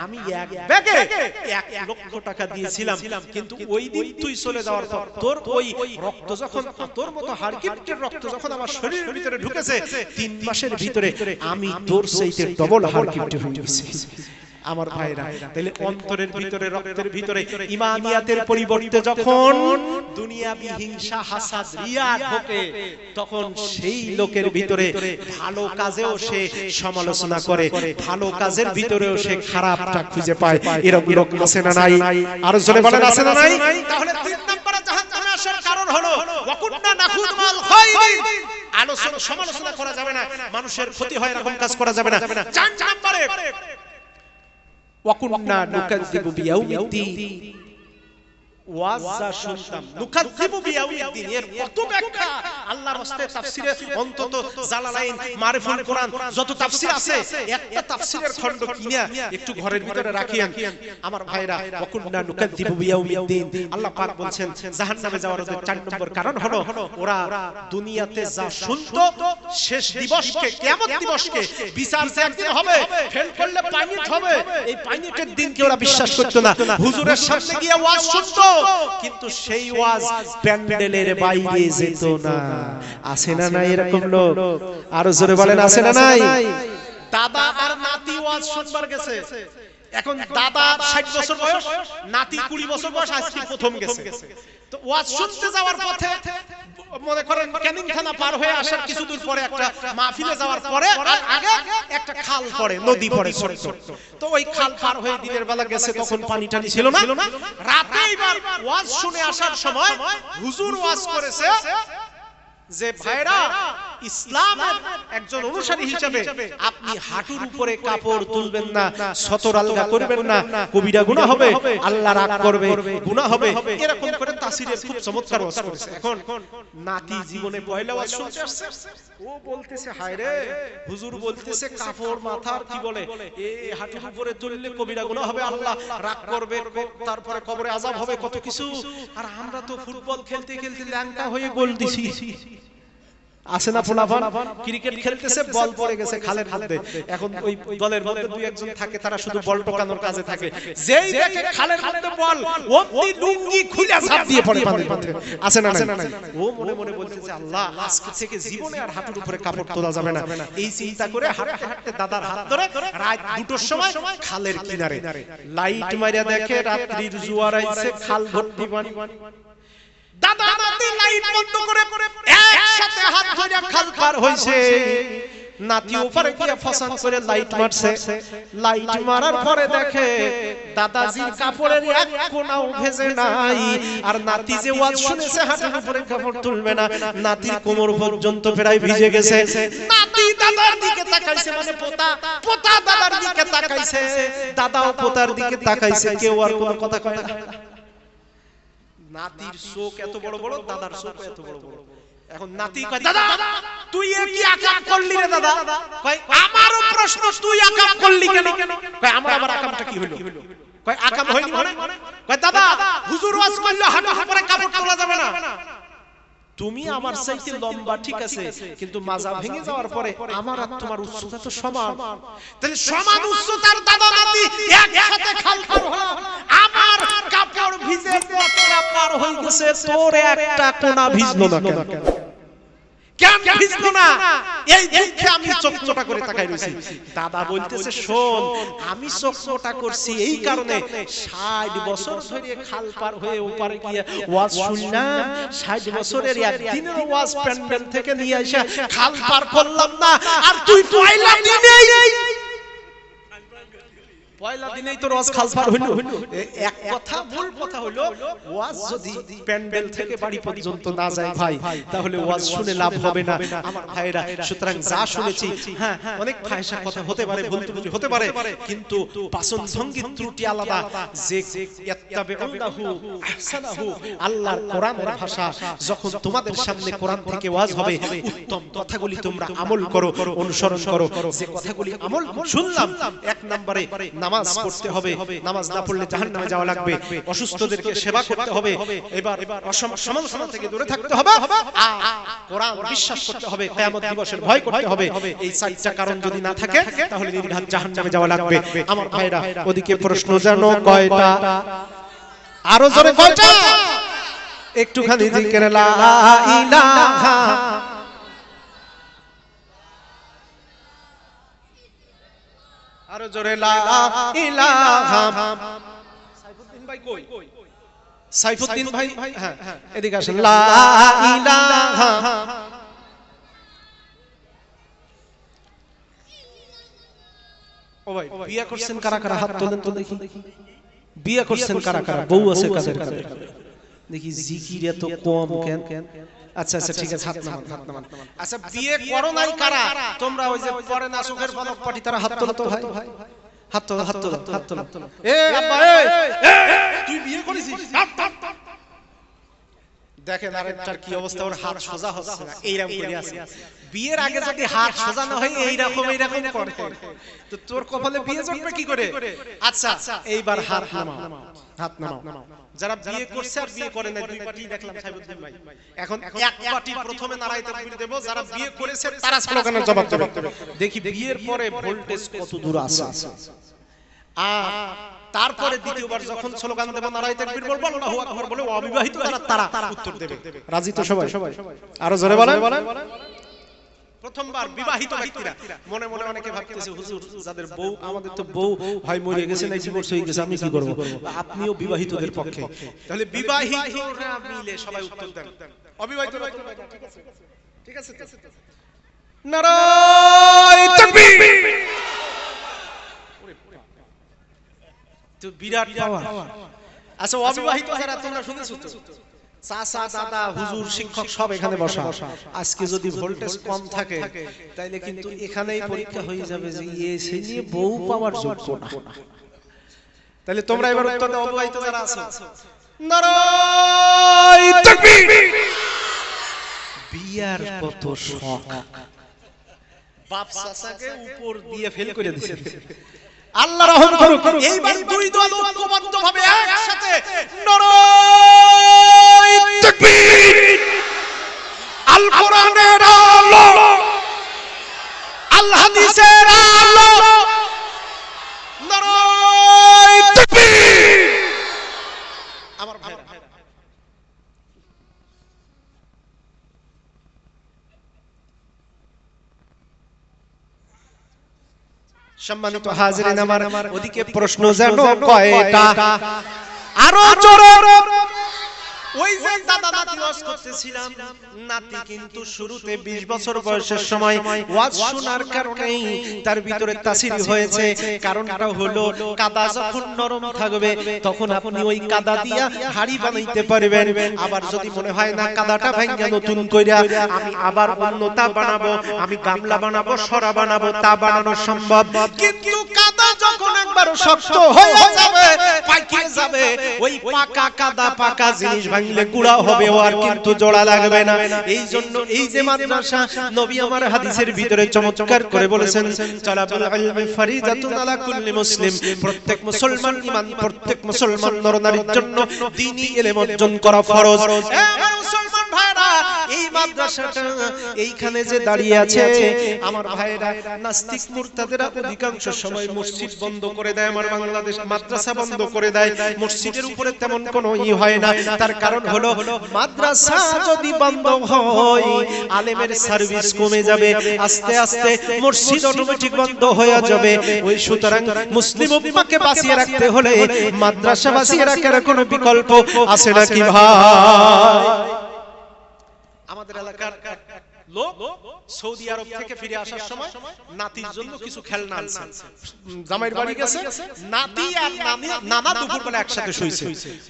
আমি 1 ব্যাগে 1 লক্ষ টাকা দিয়েছিলাম, কিন্তু ওই দিন তুই চলে যাওয়ার পর তোর ওই রক্ত যখন তোর মতো হাড়কিপ্টের রক্ত যখন আমার শরীরের ভিতরে ঢুকেছে 3 মাসের ভিতরে আমি তোর চাইতে ডবল হাড়কিপ্ট হয়ে গেছি। আমার ভাইরা তাহলে অন্তরের ভিতরে রক্তের ভিতরে ইমানিয়াতের পরিবর্তে যখন দুনিয়াবি হিংসা হাসাদ রিয়া ঢোকে তখন সেই লোকের ভিতরে ভালো কাজেও সে সমালোচনা করে, ভালো কাজের ভিতরেও সে খারাপটা খুঁজে পায়। এরকম লোক আছে না নাই? আর জোরে বলেন আছে না নাই? তাহলে 3 নম্বরে জাহান্নামে আসার কারণ হলো ওয়াকুন্না নাখুদ মাল খায়রিন, আলোচনা সমালোচনা করা যাবে না, মানুষের ক্ষতি হয় এরকম কাজ করা যাবে না। 4 নম্বরে ওয়াকুন্না নুকাযযিবু বিয়াউমিদ্দিন, ওয়াজা শুনতাম নুকাযযিবু বিয়াউমিদ্দিন, এর কত ব্যাখ্যা আল্লাহর রাস্তে তাফসিরে, অন্তত জালালাইন মারিফুল কোরআন যত তাফসির আছে একটা তাফসিরের খণ্ড কিনা একটু ঘরের ভিতরে রাখিয়েন আমার ভাইরা। ওয়াকুন্না নুকাযযিবু বিয়াউমিদ্দিন, আল্লাহ পাক বলছেন জাহান্নামে যাওয়ার ওদের 4 নম্বর কারণ হলো ওরা দুনিয়াতে যা শুনতো শেষ দিবসকে, কিয়ামত দিবসকে, বিচার যে একদিন হবে, ফেল করলে পানিট হবে, এই পানিটের দিনকে ওরা বিশ্বাস করতো না। হুজুরের সামনে গিয়ে ওয়াজ শুনতো কিন্তু সেই ওয়াজ প্যান্ডেলের বাইরে যেত না। আছে না নাই এরকম লোক? আরো জোরে বলেন আছে না নাই? দাদা আর নাতি ওয়াজ শুনবার গেছে, এখন দাদা 60 বছর বয়স, নাতি 20 বছর বয়স, আজকে প্রথম গেছে। তো ওয়াজ শুনতে যাওয়ার পথে মনে করেন ক্যানিং থানা পার হয়ে আসার কিছু দূর পরে একটা মাহফিলে যাওয়ার পরে আগে একটা খাল পড়ে, নদী পড়ে ছোট, তো ওই খাল পার হয়ে দিনের বেলা গেছে, তখন পানি টানি ছিল না। রাতে এবার ওয়াজ শুনে আসার সময় হুজুর ওয়াজ করেছে যে ভাইরা ইসলামের একজন অনুসারী হিসেবে আপনি হাঁটুর উপরে কাপড় তুলবেন না, সতর আলগা করবেন না, কবিরা গুনাহ হবে, আল্লাহ রাগ করবে, গুনাহ হবে, এরকম করে তাফসীরের খুব চমৎকার ওয়াজ করেছে। এখন নাতি জীবনে পয়লা ওয়াজ শুনতে আসছে, ও বলতেছে হায় রে হুজুর বলতেছে কাপড় মাথার কি বলে এই হাঁটুর উপরে তুললে কবিরা গুনাহ হবে, আল্লাহ রাগ করবে, তারপরে কবরে আযাব হবে, কত কিছু, আর আমরা তো ফুটবল খেলতে খেলতে ল্যাংটা হয়ে গোল দিছি। আছে না পোলাপান ক্রিকেট খেলতেছে বল পড়ে গেছে খালের মধ্যে এখন ওই দলের মধ্যে দুই একজন থাকে তারা শুধু বল টোকানোর কাজে থাকে যেই দেখে খালের মধ্যে বল ওই লুঙ্গি খুলে ঝাঁপ দিয়ে পড়ে পানির মধ্যে আছে না নাই ও মনে মনে বলতেছে আল্লাহ আজকে থেকে জীবনে আর হাঁটুর উপরে কাপড় তোলা যাবে না এই চিন্তা করে হাঁটতে হাঁটতে দাদার হাত ধরে রাত 2টার সময় খালের কিনারে লাইট মারিয়া দেখে রাত্রির জোয়ার আইছে খাল ভর্তি পানি দাদা নাতি লাইট বন্ধ করে একসাথে হাত ধরে খাল পার হইছে নাতি উপরে গিয়ে ফসান করে লাইট মারছে লাইট মারার পরে দেখে দাদাজির কাপড়ের এক কোণাও ভেজে নাই আর নাতি যে ওয়াজ শুনেছে হাতের উপরে কাপড় তুলবে না নাতির কোমর পর্যন্ত প্রায় ভিজে গেছে নাতি দাদার দিকে তাকাইছে মানে পোতা দাদার দিকে তাকাইছে দাদাও পোতার দিকে তাকাইছে কেউ আর কোনো কথা কয় না নাতির চোখ এত বড় বড় দাদার চোখ এত বড় বড় এখন নাতি কয় দাদা তুই কি আকাম করলি রে দাদা কয় আমারও প্রশ্ন তুই আকাম করলি কেন কয় আমার আবার আকামটা কি হলো কয় আকাম হয়নি মানে কয় দাদা হুজুর ওয়াজ করলে হাঁটুর উপরে কাপড় তোলা যাবে না তুমি আমার চাইতে লম্বা ঠিক আছে কিন্তু মাজা ভেঙে যাওয়ার পরে আমার আর তোমার উচ্চতা তো সমান তাহলে সমান উচ্চতার দাদা নাতি একসাথে খাল পার হলো আমার কাপড় ভিজে পতরা পার হয়ে গেছে তোর একটা কোণা ভিজলো না কেন ভিজলো না এই দেখে আমি চোখচোটা করে তাকাই রইছি দাদা বলতেছে শোন আমি চোখচোটা করছি এই কারণে 60 বছর ধরে খাল পার হয়ে ওপারে গিয়ে ওয়াজ শুনলাম 60 বছরের একদিনের ওয়াজ প্যান্ডেল থেকে নিয়ে এসে খাল পার করলাম না আর তুই পয়লা দিনেই তোর ওয়াজ খাল পার হইলো এক কথা মূল কথা হলো ওয়াজ যদি প্যান্ডেল থেকে বাড়ি পর্যন্ত না যায় ভাই তাহলে ওয়াজ শুনে লাভ হবে না আমার ভাইরা সুতরাং যা শুনেছি হ্যাঁ অনেক ফায়সা কথা হতে পারে ভুল ত্রুটি হতে পারে কিন্তু পাচন সঙ্গীত ত্রুটি আলাদা যে ইত্তাবিউনাহু আহসানাহু আল্লাহর কোরআনের ভাষা যখন তোমাদের সামনে কোরআন থেকে ওয়াজ হবে উত্তম কথাগুলি তোমরা আমল করো অনুসরণ করো যে কথাগুলি আমল শুনলাম এক নম্বরে নামাজ পড়তে হবে নামাজ না পড়লে জাহান্নামে যাওয়া লাগবে অসুস্থদেরকে সেবা করতে হবে এবার সমালোচনা থেকে দূরে থাকতে হবে আর কোরআন বিশ্বাস করতে হবে কিয়ামত দিবসের ভয় করতে হবে এই চারটা কারণ যদি না থাকে তাহলে নির্ঘাত জাহান্নামে যাওয়া লাগবে আমার ভাইরা ওদিকে প্রশ্ন জানো কয়টা আরো জোরে কয়টা একটুখানি জিকির লা ইলাহা আরো জোরে লা ইলাহা সাইফুদ্দিন ভাই কই সাইফুদ্দিন ভাই হ্যাঁ এদিকে আসেন লা ইলাহা ও ভাই বিয়া করছেন কারা কারা হাত তোলেন তো দেখি বিয়া করছেন কারা কারা বউ আছে কাদের কাদের দেখি জিকির এত কম কেন আচ্ছা আচ্ছা ঠিক আছে হাত নামান আচ্ছা বিয়ে করো নাই কারা তোমরা ওই যে পরে না চোখের পলক পাটি তারা হাত তোলো তো ভাই হাত তোলো এ আব্বা এ তুই বিয়ে করেছিস দেখেন আরেকটার কি অবস্থা ওর হাত সোজা হচ্ছে না এইরকম করে আছে বিয়ের আগে যদি হাত সোজা না হয় এইরকম করে তো তোর কপালে বিয়ে জড়বে কি করে আচ্ছা এইবার হাত নামাও যারা বিয়ে করছে আর বিয়ে করে না দুই পার্টি দেখলাম সাইফুদ্দিন ভাই এখন এক পার্টি প্রথমে নারায়ে তাকবীর দেব যারা বিয়ে করেছে তারা স্লোগানের জবাব দেবে দেখি বিয়ের পরে ভোল্টেজ কত দূর আছে তারপরে দ্বিতীয়বার যখন স্লোগান দেব নারায়ে তাকবীর বলবো আল্লাহু আকবার বলে অবিবাহিত তারা উত্তর দেবে রাজি তো সবাই আরো জোরে বলেন প্রথমবার বিবাহিত ব্যক্তিরা মনে মনে অনেকে ভাবতেছে হুজুর যাদের বউ আমাদের তো বউ ভাই মরে গেছে না ডিভোর্স হয়ে গেছে আমি কি করব আপনিও বিবাহিতদের পক্ষে তাহলে বিবাহিতরা মিলে সবাই উত্তর দেন অবিবাহিতরা ঠিক আছে নারায়ে তাকবীর তো বিরাট পাওয়ার আচ্ছা অবিবাহিত যারা তোমরা শুনেছো তো চাচা দাদা হুজুর শিক্ষক সব এখানে বসা আজকে যদি ভোল্টেজ কম থাকে তাইলে কিন্তু এখানেই পরীক্ষা হয়ে যাবে যে এসে নিয়ে বউ পাওয়ার যোগ্য না তাহলে তোমরা এবার উত্তর দাও অবিবাহিত যারা আছো নারায়ে তাকবীর বিয়ার কত শখ বাপ চাচাকে উপর দিয়ে ফেল করে দিয়েছে আল্লাহ রহম করুক এইবার দুই দল ঐক্যবদ্ধভাবে একসাথে নারায়ে তাকবীর আল কোরআনের আলো, আল হাদিসের আলো, নারায়ে তাকবীর। আমার ভাইরা, সম্মানিত হাজিরিন আমার, ওদিকে প্রশ্ন যেন কয়টা, আরো জোরে। ওই যে দাদা নাতি ওয়াজ করতেছিলাম, নাতি কিন্তু শুরুতে 20 বছর বয়সের সময় ওয়াজ শোনার কারণেই তার ভিতরে তাসির হয়েছে। কারণটা হলো কাদা যখন নরম থাকবে তখন আপনি ওই কাদা দিয়া হাড়ি বানাইতে পারবেন। আবার যদি মনে হয় না কাদাটা ভাঙা নতুন কইরা আমি আবার অন্যটা বানাবো, আমি গামলা বানাবো, সরা বানাবো, তা বানানো সম্ভব। কিন্তু কাদা যখন একবার শক্ত হয়ে যাবে, পাইকে যাবে, ওই পাকা কাদা, পাকা জিনিস ভাঙলে গুড়া হবে, আর কিন্তু জোড়া লাগবে না। এই জন্য এই যে মাদ্রাসা, নবী আমার হাদিসের ভিতরে চমৎকার করে বলেছেন, তালাবুল ইলমি ফরিদাতুন আলা কুল্লি মুসলিম, প্রত্যেক মুসলমান ঈমান, প্রত্যেক মুসলমান নরনারীর জন্য দ্বীনি ইলম অর্জন করা ফরজ। আমার মুসলমান ভাইরা, এই মাদ্রাসাটা এইখানে যে দাঁড়িয়ে আছে আমার ভাইরা, নাস্তিক মুরতাদেরা অধিকাংশ সময় মসজিদ বন্ধ করে দেয়, আমার বাংলাদেশ মাদ্রাসা বন্ধ করে দেয়। মসজিদের উপরে তেমন কোনো হয় না। তার কারণ হলো মাদ্রাসা যদি বন্ধ হয় আলেমের সার্ভিস কমে যাবে, আস্তে আস্তে মসজিদ অটোমেটিক বন্ধ হয়ে যাবে। ওই সুতরাং মুসলিম উম্মাহকে বাঁচিয়ে রাখতে হলে মাদ্রাসা বাঁচিয়ে রাখার কোনো বিকল্প আছে নাকি ভাই? আমাদের এলাকার লোক সৌদি আরব থেকে ফিরে আসার সময় নাতির জন্য কিছু খেলনা আনছে। জামাইর বাড়ি গেছে, নাতি আর নানা দুপুরবেলা একসাথে শুইছে।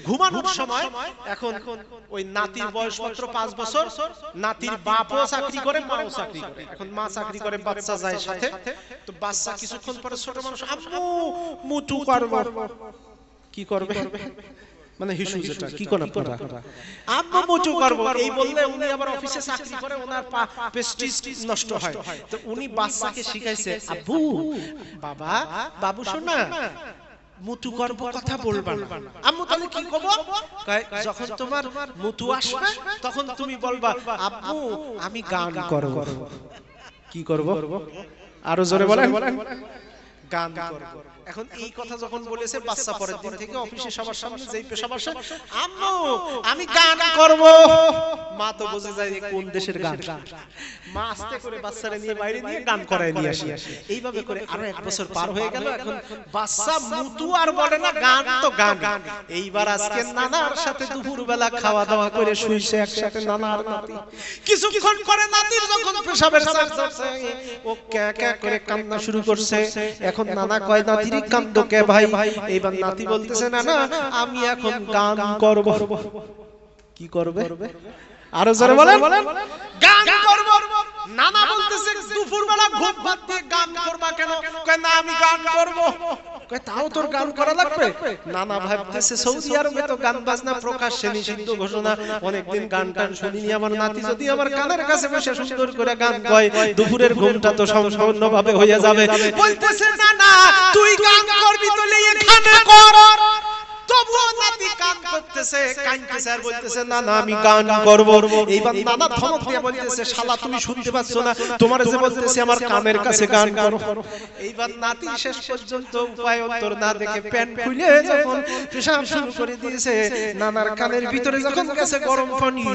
ঘুমানোর সময় এখন ওই নাতির বয়স মাত্র 5 বছর, নাতির বাপও চাকরি করে, মাও চাকরি করে। এখন মা চাকরি করে, বাচ্চা যায় সাথে। তো বাচ্চা কিছুক্ষণ পরে ছোট মানুষ, আম্মু মুতু করব। কি করবে মানে হিসু, যেটা কি কোন আপনারা আব্বু মুচু করব এই বললে উনি আবার অফিসে চাকরি করে, ওনার প্রেস্টিজ নষ্ট হয়। তো উনি বাচ্চাকে শিখাইছে, আব্বু, বাবা, বাবু শোনা, মুতু করব কথা বলবা না। আম্মু তাহলে কি করব? যখন তোমার মুতু আসবে তখন তুমি বলবা, আব্বু আমি গান করব। কি করব? আরো জোরে বলেন। গান করব। এখন এই কথা যখন বলেছে, বাচ্চা পরের দিন থেকে অফিসে সবার সামনে যেই পেশা বসে, আম্মু আমি গান করব। মা তো বুঝে যায় কোন দেশের গান। মা আস্তে করে বাচ্চারে নিয়ে বাইরে নিয়ে গান করায় নিয়ে আসে। এইভাবে করে আরো 1 বছর পার হয়ে গেল। এখন বাচ্চা মুতু আর বলে না, গান তো গান। এইবার আজকে নানার সাথে দুপুরবেলা খাওয়া দাওয়া করে শুইছে একসাথে নানা আর নাতি। কিছুক্ষণ পরে নাতির যখন পেশাবের চাপ ধরছে, ও ক্যা ক্যা করে কান্না শুরু করছে। এখন নানা কয়, নাতি কান্দো কে ভাই? এইবার নাতি বলতেছে, না না আমি এখন গান করব। কি করবে? আরো জোরে বলেন। গান করব। নানা বলতেছে, দুপুরবেলা ঘুম ভাত দিয়ে গান করবা কেন? কয় না আমি গান করব। কয় তাও তোর গান করা লাগবে? নানা ভাবতেছে সৌদি আরবে তো গান বাজনা প্রকাশ্যে নিষিদ্ধ ঘোষণা, অনেকদিন গান টান শুনিনি। আমার নাতি যদি আমার কানের কাছে বসে সুন্দর করে গান গায়, দুপুরের ঘুমটা তো সম্পূর্ণভাবে হয়ে যাবে। বলতেছে, না না তুই গান করবি তো এখানে কর। তবুও নাতি গান করতেছে, কাঁদতেছে আর বলতেছে, না না আমি গান করব। এইবার নানা ধমক দিয়ে বলতেছে, শালা তুমি শুনতে পাচ্ছ না? তোমার যে বলতেছে আমার কানের কাছে গান করো। এইবার নাতি শেষ পর্যন্ত উপায় অন্তর না দেখে প্যান্ট খুলে যখন পেশাব শুরু করে দিয়েছে, নানার কানের ভিতরে যখন গেছে গরম পানি,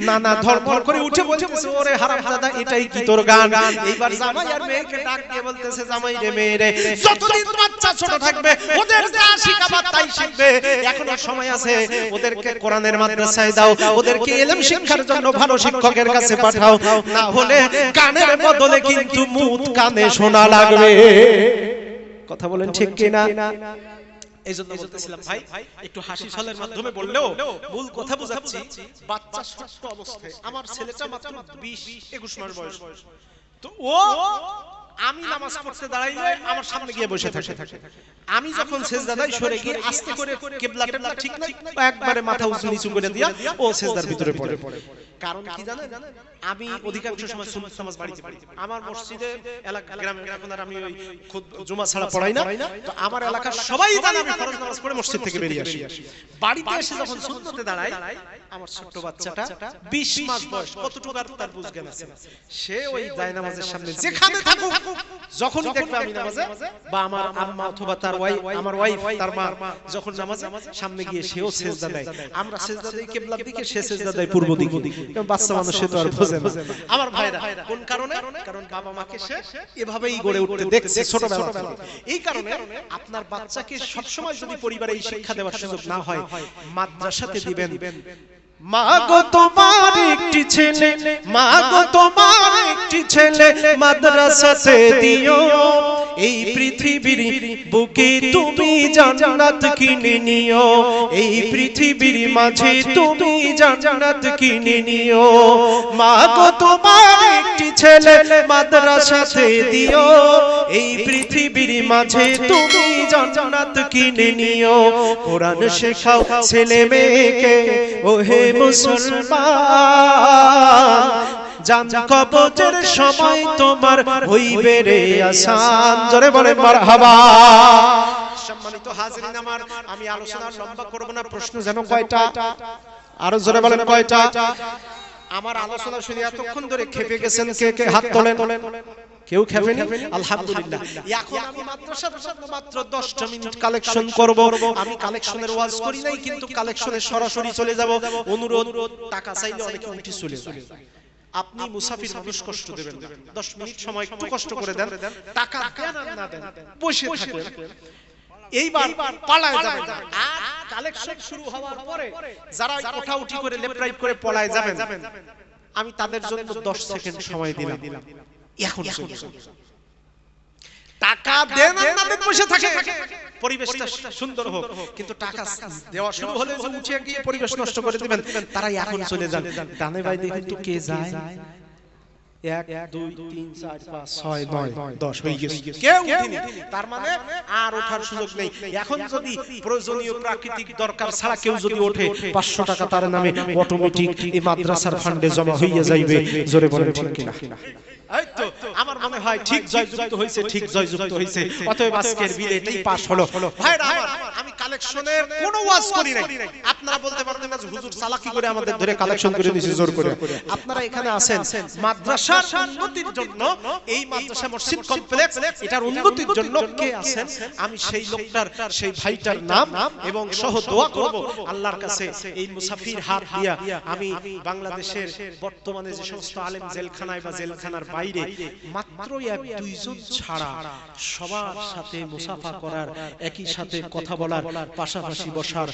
নানা ধরধর করে উঠে বলতেছে, ওরে হারামজাদা এটাই কি তোর গান? এইবার জামাই আর মেয়েকে ডাক দিয়ে বলতেছে, জামাই রে মেয়ে রে, যতদিন বাচ্চা ছোট থাকবে ওদের যা শিখাবা তাই শিখবে। এখনো সময় আছে, ওদেরকে কোরআনের মাদ্রাসায় দাও, ওদেরকে ইলম শিক্ষার জন্য ভালো শিক্ষকের কাছে পাঠাও, না হলে কানের বদলে কিন্তু মুত কানে শোনা লাগবে। কথা বলেন ঠিক কি না? এইজন্য বলতেছিলাম ভাই, একটু হাসি ছলের মাধ্যমে বললেও মূল কথা বোঝাচ্ছি। বাচ্চা ছোট অবস্থায়, আমার ছেলেটা মাত্র 20-21 মাস বয়স। তো ও আমি নামাজ পড়তে দাঁড়াইলে আমার সামনে গিয়ে বসে থাকে। আমি যখন সিজদায় সরে গিয়ে আস্তে করে কিবলা টেবলা ঠিক নাই একবারে মাথা উঁচু নিচু করে দিয়া ও সিজদার ভিতরে পড়ে। কারণ কি জানেন, আমি অধিকাংশ সময় সুন্নাত নামাজ বাড়িতে পড়ি। আমার মসজিদে এলাকা গ্রামে এখন আর আমি ওই খুদ জুমা ছাড়া পড়াই না, তো আমার এলাকার সবাই জানে আমি ফরজ নামাজ পড়ে মসজিদ থেকে বেরিয়ে আসি। বাড়িতে এসে যখন সুন্নতে দাঁড়াই, আমার ছোট্ট বাচ্চাটা 20 মাস বয়স, কতটুকু তার বুঝ জ্ঞান আছে, সে ওই জায়নামাজের সামনে যেখানে থাকুক, যখনই দেখবে আমি নামাজে বা আমার আম্মা অথবা তার ওয়াইফ, আমার ওয়াইফ তার মা যখন নামাজে সামনে গিয়ে সেও সিজদা দেয়, আমরা সিজদা দেই কিবলার দিকে, সে সিজদা দেয় পূর্ব দিকে। বাচ্চা মানুষ সে তো আর বোঝে না। আমার ভাইরা, কোন কারণে? কারণ বাবা মাকে সে এভাবেই গড়ে উঠতে দেখছে ছোটবেলা থেকে। এই কারণে আপনার বাচ্চাকে সব সময় যদি পরিবারে এই শিক্ষা দেওয়ার সুযোগ না হয়, মাদ্রাসাতে দিবেন। মা গো তোমার একটি ছেলে, মা গো তোমার একটি ছেলে মাদ্রাসাতে দিও, এই পৃথিবীর বুকে তুমি জান্নাত কিনে নিও, এই পৃথিবীর মাঝে তুমি জান্নাত কিনে নিও। মা গো তোমার একটি ছেলে মাদ্রাসাতে দিও, এই পৃথিবীর মাঝে তুমি জান্নাত কিনে নিও। কোরআন শেখাও ছেলে মেয়েকে ওহে মুসলমান, জান কবরের সময় তোমার হইবে রে আসান। জোরে বলে মারহাবা। সম্মানিত হাজিরিন আমার, আমি আলোচনা লম্বা করব না। প্রশ্ন যেন কয়টা? আরো জোরে বলেন কয়টা? আমার আলোচনা শুনে এতক্ষণ ধরে খেপে গেছেন কে কে? হাত তোলেন। কেউ খেপেনি? আলহামদুলিল্লাহ। এখন আমি মাদ্রাসার মাত্র 10টা মিনিট কালেকশন করব। আমি কালেকশনের ওয়াজ করি নাই, কিন্তু কালেকশনে সরাসরি চলে যাব। অনুরোধ, টাকা চাইলে অনেকে উঠে চলে যায়। আপনি মুসাফির মানুষ, কষ্ট দেবেন না। 10 মিনিট সময় একটু কষ্ট করে দেন, টাকা দেন আর না দেন, বসে থাকেন। এইবার পালায় যাবেন। আর কালেকশন শুরু হওয়ার পরে যারা ওঠাউঠি করে লেফট রাইট করে পলায় যাবেন, আমি তাদের জন্য 10 সেকেন্ড সময় দিলাম। এখন টাকা দেন আর না দেন, বসে থাকে, পরিবেশটা সুন্দর হোক, কিন্তু টাকা দেওয়া শুরু হলে যে উঠে গিয়ে পরিবেশ নষ্ট করে দিবেন, তারাই এখন চলে যান। ডানে বাই দেখুন তো কে যায়। 1 2 3 4 5 6 9 10 হয়ে গেছে, কেউ উঠেনি। তার মানে আর ওঠার সুযোগ নেই। এখন যদি প্রয়োজনীয় প্রাকৃতিক দরকার ছাড়া কেউ যদি ওঠে, 500 টাকা তার নামে অটোমেটিক এই মাদ্রাসার ফান্ডে জমা হয়ে যাইবে। জোরে বলেন ঠিক কিনা? এই তো আমার মনে হয় ঠিক জয়যুক্ত হইছে, ঠিক জয়যুক্ত হইছে। অতএব আজকের বিল এটাই পাস হলো। ভাইরা আমার, আমি কালেকশনের কোনো ওয়াজ করি নাই। আপনারা বলতে পারবেন না যে হুজুর চালাকি করে আমাদের ধরে কালেকশন করে দিয়েছে জোর করে। আপনারা এখানে আছেন মাদ্রাসার উন্নতির জন্য, এই মাদ্রাসা মসজিদ কমপ্লেক্স এটার উন্নতির জন্য কে আছেন, আমি সেই লোকটার, সেই ভাইটার নাম এবং সহ দোয়া করব আল্লাহর কাছে। এই মুসাফির হাত দিয়া আমি বাংলাদেশের বর্তমানে যে সমস্ত আলেম জেলখানায় বা জেলখানার বাইরে মাত্র 1-2 জন ছাড়া সবার সাথে মুসাফা করার, একই সাথে কথা বলার, পাশাপাশি বসার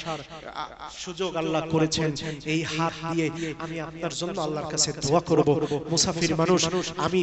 সুযোগ আল্লাহ করেছেন। এই হাত দিয়ে আমি আপনার জন্য আল্লাহর কাছে দোয়া করব। মুসাফির মানুষ আমি।